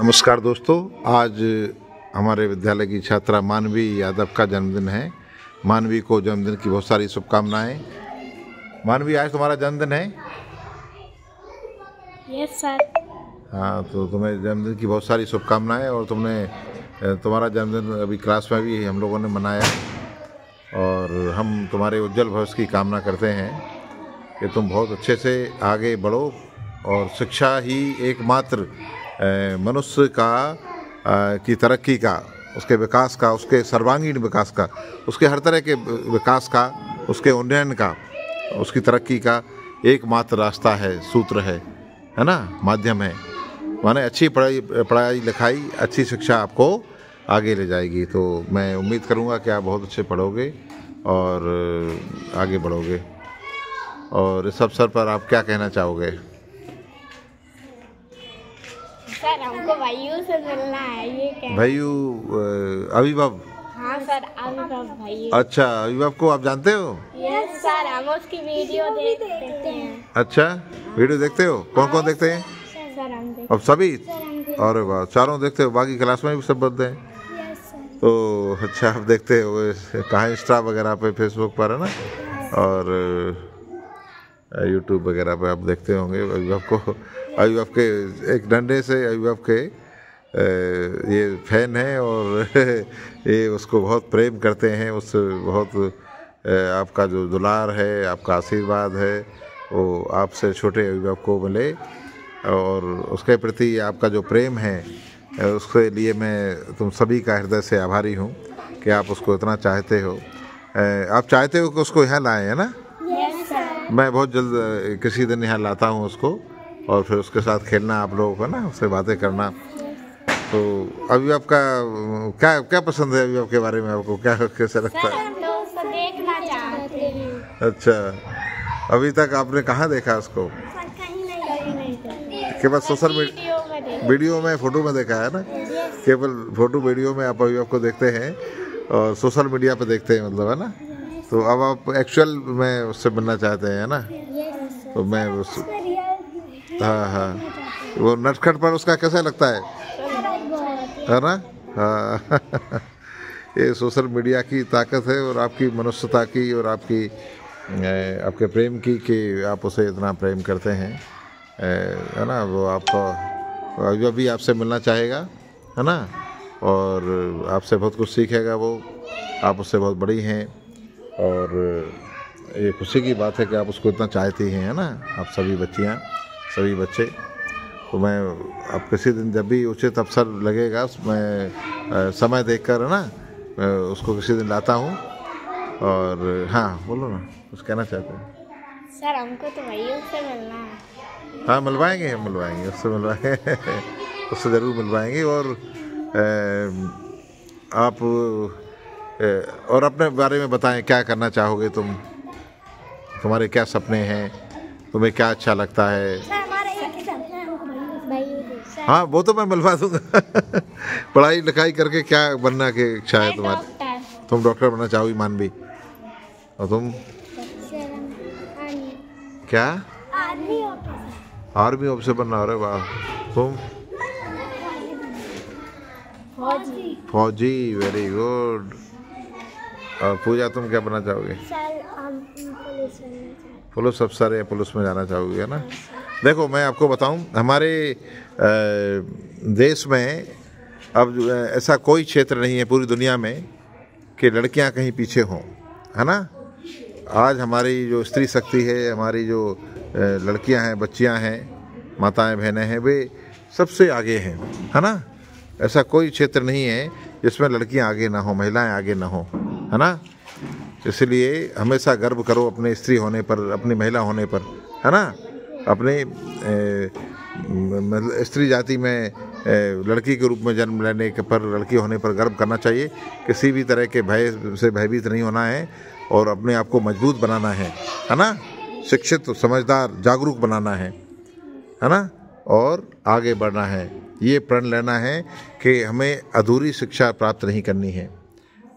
नमस्कार दोस्तों, आज हमारे विद्यालय की छात्रा मानवी यादव का जन्मदिन है। मानवी को जन्मदिन की बहुत सारी शुभकामनाएं। मानवी, आज तुम्हारा जन्मदिन है? Yes sir. हाँ, तो तुम्हें जन्मदिन की बहुत सारी शुभकामनाएं। और तुम्हारा जन्मदिन अभी क्लास में भी हम लोगों ने मनाया और हम तुम्हारे उज्जवल भविष्य की कामना करते हैं कि तुम बहुत अच्छे से आगे बढ़ो और शिक्षा ही एकमात्र मनुष्य की तरक्की का, उसके विकास का, उसके सर्वांगीण विकास का, उसके हर तरह के विकास का, उसके उन्नयन का, उसकी तरक्की का एकमात्र रास्ता है, सूत्र है ना, माध्यम है। माने अच्छी पढ़ाई लिखाई, अच्छी शिक्षा आपको आगे ले जाएगी। तो मैं उम्मीद करूँगा कि आप बहुत अच्छे पढ़ोगे और आगे बढ़ोगे। और इस अवसर पर आप क्या कहना चाहोगे? सर, हमको भाइयों से मिलना है। ये क्या? भाइयों, अभिभव? हाँ सर, अभिभव भाई। अच्छा, अभिभव को आप जानते हो? यस सर, हम उसकी वीडियो देखते हैं। अच्छा, वीडियो देखते हो? कौन कौन देखते हैं? सर हम देखते अब सभी? अरे वाह, चारों देखते हो? बाकी क्लास में भी सब बनते हैं? हैं। Yes sir. तो अच्छा, आप देखते हो कहाँ? इंस्टा वगैरह पे, फेसबुक पर, है ना? और यूट्यूब वगैरह पे आप देखते होंगे अभिभव के एक डंडे से अभिभव के ये फैन हैं और ये उसको बहुत प्रेम करते हैं। उससे बहुत आपका जो दुलार है, आपका आशीर्वाद है, वो आपसे छोटे अभिभव को मिले और उसके प्रति आपका जो प्रेम है, उसके लिए मैं तुम सभी का हृदय से आभारी हूँ कि आप उसको इतना चाहते हो। आप चाहते हो कि उसको यहाँ लाएं, है ना? मैं बहुत जल्द किसी दिन यहाँ लाता हूँ उसको और फिर उसके साथ खेलना आप लोगों को, ना, उससे बातें करना। तो अभी आपका क्या क्या पसंद है? अभी आपके बारे में आपको क्या कैसे लगता है? हम तो उसको देखना चाहते हैं। अच्छा, अभी तक आपने कहाँ देखा उसको? कहीं नहीं। केवल सोशल वीडियो में, फोटो में देखा है ना? केवल फोटो वीडियो में आप अभी आपको देखते हैं और सोशल मीडिया पे देखते हैं, मतलब, है ना? तो अब आप एक्चुअल में उससे मिलना चाहते हैं, ना? तो मैं हाँ, वो नटखट पर उसका कैसा लगता है ना? हाँ ये सोशल मीडिया की ताकत है और आपकी मनुष्यता की और आपके प्रेम की, कि आप उसे इतना प्रेम करते हैं, है ना? वो आपको अभी आपसे मिलना चाहेगा, है ना? और आपसे बहुत कुछ सीखेगा वो। आप उससे बहुत बड़ी हैं और ये खुशी की बात है कि आप उसको इतना चाहती हैं, है ना? आप सभी बच्चियाँ, सभी बच्चे। तो मैं आप किसी दिन जब भी उचित अवसर लगेगा, मैं समय देखकर, है ना, मैं उसको किसी दिन लाता हूँ। और हाँ, बोलो ना, कुछ कहना चाहते हैं? सर, हमको तो भाइयों से मिलना है। हाँ, मिलवाएंगे, उससे मिलवाएंगे उससे ज़रूर मिलवाएंगे। और आप और अपने बारे में बताएं, क्या करना चाहोगे तुम? तुम्हारे क्या सपने हैं? तुम्हें क्या अच्छा लगता है? हाँ, वो तो मैं मिलवा दूंगा पढ़ाई लिखाई करके क्या बनना की इच्छा है तुम्हारी? तुम डॉक्टर बनना चाहोगी, मानवी? और तुम क्या? आर्मी ऑफिसर बनना? अरे वाह। तुम? फौजी। Very good. और पूजा, तुम क्या बनना चाहोगे? पुलिस अफसर या पुलिस में जाना चाहोगे, है ना? देखो, मैं आपको बताऊं, हमारे देश में अब ऐसा कोई क्षेत्र नहीं है पूरी दुनिया में कि लड़कियां कहीं पीछे हों, है ना? आज हमारी जो स्त्री शक्ति है, हमारी जो लड़कियां हैं, बच्चियां हैं, माताएं, बहनें हैं, वे सबसे आगे हैं, है ना? ऐसा कोई क्षेत्र नहीं है जिसमें लड़कियां आगे ना हो, महिलाएं आगे ना हो, है ना? इसलिए हमेशा गर्व करो अपने स्त्री होने पर, अपनी महिला होने पर, है ना? अपने स्त्री जाति में लड़की के रूप में जन्म लेने पर, लड़की होने पर गर्व करना चाहिए। किसी भी तरह के भय से भयभीत नहीं होना है और अपने आप को मजबूत बनाना है ना? शिक्षित, समझदार, जागरूक बनाना है ना? और आगे बढ़ना है। ये प्रण लेना है कि हमें अधूरी शिक्षा प्राप्त नहीं करनी है,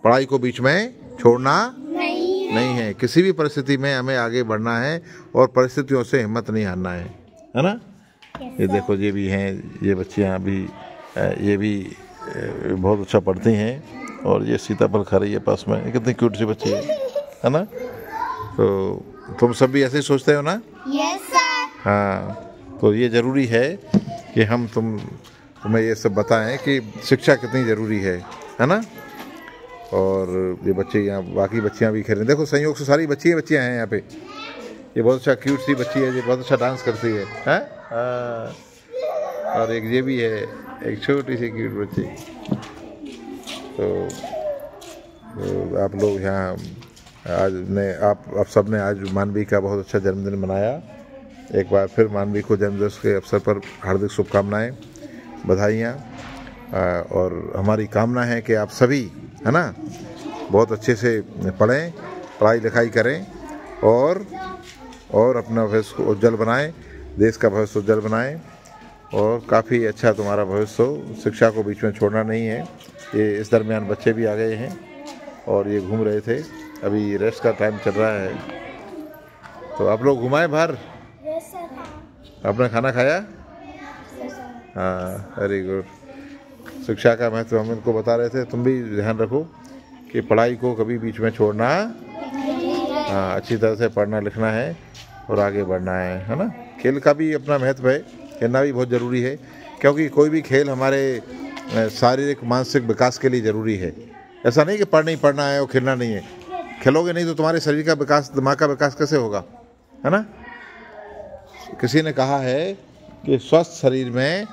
पढ़ाई को बीच में छोड़ना नहीं है। किसी भी परिस्थिति में हमें आगे बढ़ना है और परिस्थितियों से हिम्मत नहीं हारना है ना? ये देखो, ये भी हैं, ये बच्चियाँ अभी ये भी बहुत अच्छा पढ़ती हैं। और ये सीताफल खा रही है पास में, कितनी क्यूट सी बच्ची है ना। तो तुम सब भी ऐसे ही सोचते हो ना? Yes sir. हाँ, तो ये ज़रूरी है कि हम तुम्हें ये सब बताएं कि शिक्षा कितनी ज़रूरी है ना। और ये बच्चे यहाँ बाकी बच्चियाँ भी खेल रही हैं, देखो संयोग से सारी बच्चियाँ हैं यहाँ पे। ये बहुत अच्छा क्यूट सी बच्ची है, ये बहुत अच्छा डांस करती है, हैं? और एक ये भी है, एक छोटी सी क्यूट बच्ची। तो आप लोग यहाँ आप सब ने आज मानवी का बहुत अच्छा जन्मदिन मनाया। एक बार फिर मानवी को जन्मदिवस के अवसर पर हार्दिक शुभकामनाएं, बधाइयाँ। और हमारी कामना है कि आप सभी, है ना, बहुत अच्छे से पढ़ें, पढ़ाई लिखाई करें और अपना भविष्य को उज्जवल बनाएं, देश का भविष्य उज्जवल बनाएं और काफ़ी अच्छा तुम्हारा भविष्य हो। शिक्षा को बीच में छोड़ना नहीं है। ये इस दरमियान बच्चे भी आ गए हैं और ये घूम रहे थे, अभी रेस्ट का टाइम चल रहा है। तो आप लोग घुमाएं बाहर? आपने खाना खाया? हाँ, वेरी गुड। शिक्षा का महत्व हम इनको बता रहे थे। तुम भी ध्यान रखो कि पढ़ाई को कभी बीच में छोड़ना, हाँ, अच्छी तरह से पढ़ना लिखना है और आगे बढ़ना है ना। खेल का भी अपना महत्व है, खेलना भी बहुत ज़रूरी है, क्योंकि कोई भी खेल हमारे शारीरिक मानसिक विकास के लिए ज़रूरी है। ऐसा नहीं कि पढ़ना ही पढ़ना है और खेलना नहीं है। खेलोगे नहीं तो तुम्हारे शरीर का विकास, दिमाग का विकास कैसे होगा, है ना। किसी ने कहा है कि स्वस्थ शरीर में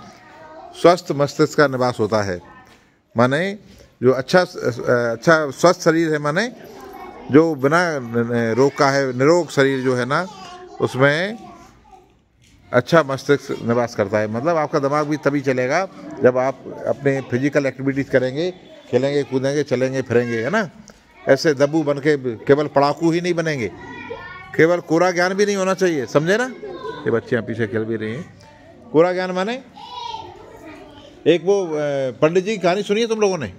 स्वस्थ मस्तिष्क का निवास होता है। माने जो अच्छा स्वस्थ शरीर है, माने जो बिना रोग का है, निरोग शरीर जो है ना, उसमें अच्छा मस्तिष्क निवास करता है। मतलब आपका दिमाग भी तभी चलेगा जब आप अपने फिजिकल एक्टिविटीज़ करेंगे, खेलेंगे कूदेंगे चलेंगे फिरेंगे, है ना। ऐसे दब्बू बन के केवल पढ़ाकू ही नहीं बनेंगे, केवल कोरा ज्ञान भी नहीं होना चाहिए, समझे ना। ये बच्चियाँ पीछे खेल भी रही हैं। कोरा ज्ञान माने एक वो पंडित जी की कहानी सुनी है तुम लोगों ने?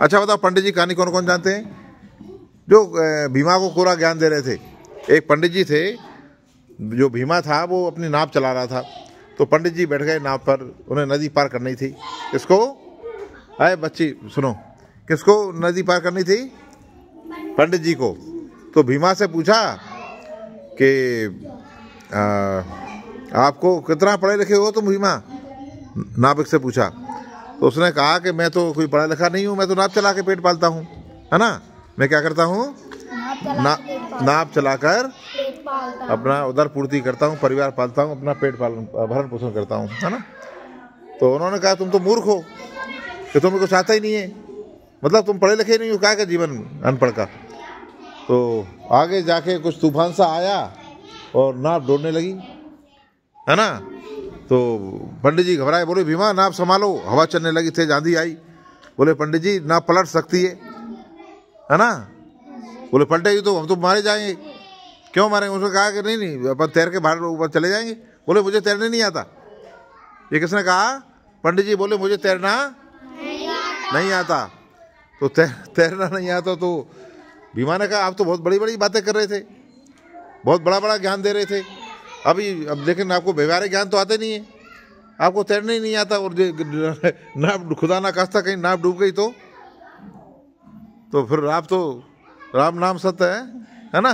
अच्छा बताओ, पंडित जी कहानी कौन कौन जानते हैं? जो भीमा को कोरा ज्ञान दे रहे थे। एक पंडित जी थे, जो भीमा था वो अपनी नाव चला रहा था। तो पंडित जी बैठ गए नाव पर, उन्हें नदी पार करनी थी। किसको? अरे बच्ची सुनो, किसको नदी पार करनी थी? पंडित जी को। तो भीमा से पूछा कि आपको कितना पढ़े लिखे हो तुम भीमा? नाविक से पूछा। तो उसने कहा कि मैं तो कोई पढ़ा लिखा नहीं हूँ, मैं तो नाव चला के पेट पालता हूँ, है ना। मैं क्या करता हूँ? नाव चलाकर अपना उदर पूर्ति करता हूँ, परिवार पालता हूँ, अपना पेट भरण पोषण करता हूँ, है ना। तो उन्होंने कहा तुम तो मूर्ख हो कि तुम्हें कुछ आता ही नहीं है, मतलब तुम पढ़े लिखे नहीं हो, क्या का जीवन अनपढ़ का। तो आगे जाके कुछ तूफान सा आया और नाव डूबने लगी, है ना। तो पंडित जी घबराए, बोले भीमा नाव संभालो, हवा चलने लगी, तेज आंधी आई। बोले पंडित जी नाव पलट सकती है ना। बोले पलटेगी तो हम तो मारे जाएंगे। क्यों मारेंगे? उसने कहा कि नहीं अपन तैर के बाहर ऊपर चले जाएंगे। बोले मुझे तैरने नहीं आता। ये किसने कहा? पंडित जी बोले मुझे तैरना नहीं आता। तो तैरना नहीं आता तो भीमा ने कहा आप तो बहुत बड़ी बड़ी बातें कर रहे थे, बहुत बड़ा बड़ा ज्ञान दे रहे थे अब लेकिन आपको व्यवहारिक ज्ञान तो आते नहीं है, आपको तैरने ही नहीं आता। और नाव खुदा ना खास्ता कहीं नाव डूब गई तो फिर आप तो राम नाम सत्य है ना।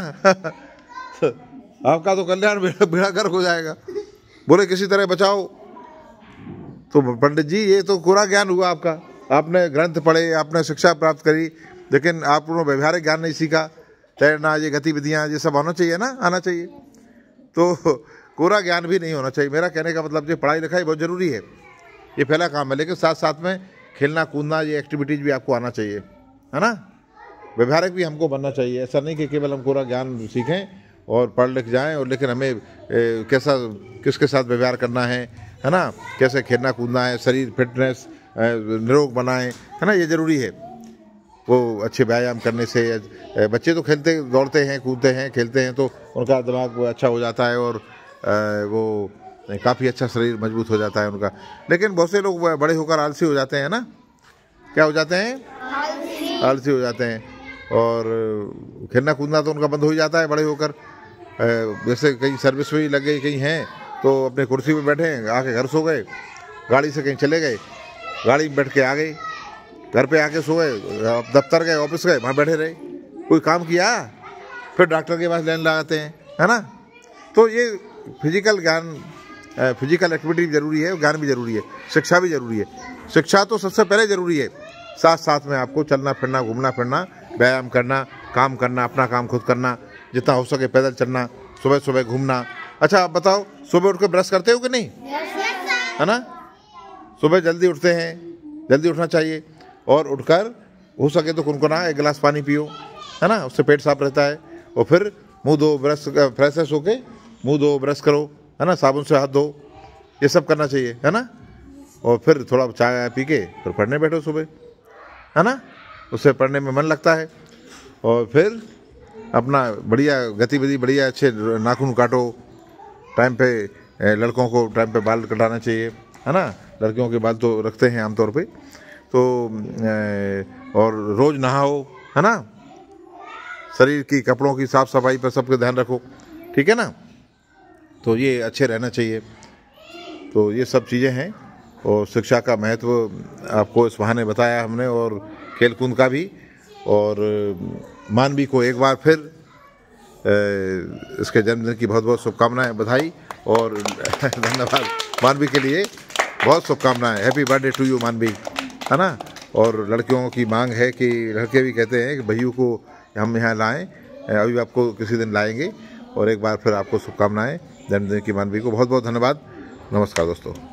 आपका तो कल्याण बेड़ा गर्क हो जाएगा। बोले किसी तरह बचाओ। तो पंडित जी ये तो कोरा ज्ञान हुआ आपका, आपने ग्रंथ पढ़े, आपने शिक्षा प्राप्त करी, लेकिन आपने व्यवहारिक ज्ञान नहीं सीखा। तैरना, ये गतिविधियाँ, ये सब होना चाहिए ना, आना चाहिए। तो कोरा ज्ञान भी नहीं होना चाहिए। मेरा कहने का मतलब ये पढ़ाई लिखाई बहुत ज़रूरी है, ये पहला काम है, लेकिन साथ साथ में खेलना कूदना, ये एक्टिविटीज़ भी आपको आना चाहिए, है ना। व्यवहारिक भी हमको बनना चाहिए। ऐसा नहीं कि केवल हम कोरा ज्ञान सीखें और पढ़ लिख जाएं, और लेकिन हमें कैसा किसके साथ व्यवहार करना है ना, कैसे खेलना कूदना है, शरीर फिटनेस निरोग बनाएं, है ना, ये ज़रूरी है। वो अच्छे व्यायाम करने से बच्चे तो खेलते दौड़ते हैं, कूदते हैं, खेलते हैं, तो उनका दिमाग अच्छा हो जाता है और वो काफ़ी अच्छा शरीर मजबूत हो जाता है उनका। लेकिन बहुत से लोग बड़े होकर आलसी हो जाते हैं ना। क्या हो जाते हैं? आलसी हो जाते हैं। और खेलना कूदना तो उनका बंद हो ही जाता है बड़े होकर। जैसे कहीं सर्विस में लग गई, कहीं हैं तो अपने कुर्सी पे बैठे हैं, आके घर सो गए, गाड़ी से कहीं चले गए, गाड़ी में बैठ के आ गए, घर पे आके सो गए, दफ्तर गए, ऑफिस गए, वहाँ बैठे रहे, कोई काम किया, फिर डॉक्टर के पास लाइन लगाते हैं, है ना। तो ये फिजिकल ज्ञान, फिजिकल एक्टिविटी भी ज़रूरी है, ज्ञान भी ज़रूरी है, शिक्षा भी ज़रूरी है। शिक्षा तो सबसे पहले ज़रूरी है, साथ साथ में आपको चलना फिरना, घूमना फिरना, व्यायाम करना, काम करना, अपना काम खुद करना, जितना हो सके पैदल चलना, सुबह सुबह घूमना। अच्छा आप बताओ, सुबह उठ के ब्रश करते हो कि नहीं, है ना। सुबह जल्दी उठते हैं, जल्दी उठना चाहिए, और उठकर हो सके तो कुनकुना एक गिलास पानी पियो, है ना, उससे पेट साफ रहता है। और फिर मुंह धो, ब्रश फ्रेश होके मुंह धो, ब्रश करो, है ना, साबुन से हाथ धो, ये सब करना चाहिए, है ना। और फिर थोड़ा चाय पी के फिर पढ़ने बैठो सुबह, है ना, उससे पढ़ने में मन लगता है। और फिर अपना बढ़िया गतिविधि, बढ़िया अच्छे नाखून काटो टाइम पे, लड़कों को टाइम पे बाल कटाना चाहिए, है ना, लड़कियों के बाल तो रखते हैं आमतौर पे, तो और रोज़ नहाओ, है ना, शरीर की, कपड़ों की साफ़ सफाई पर सबका ध्यान रखो, ठीक है ना। तो ये अच्छे रहना चाहिए। तो ये सब चीज़ें हैं, और शिक्षा का महत्व आपको इस बहाने बताया हमने, और खेलकूद का भी। और मानवी को एक बार फिर इसके जन्मदिन की बहुत बहुत शुभकामनाएं, बधाई और धन्यवाद। मानवी के लिए बहुत शुभकामनाएं, हैप्पी बर्थडे टू यू मानवी, है ना। और लड़कियों की मांग है कि, लड़के भी कहते हैं कि भैया को हम यहाँ लाएं, अभी आपको किसी दिन लाएंगे। और एक बार फिर आपको शुभकामनाएं जन्मदिन की मानवी को। बहुत बहुत धन्यवाद। नमस्कार दोस्तों।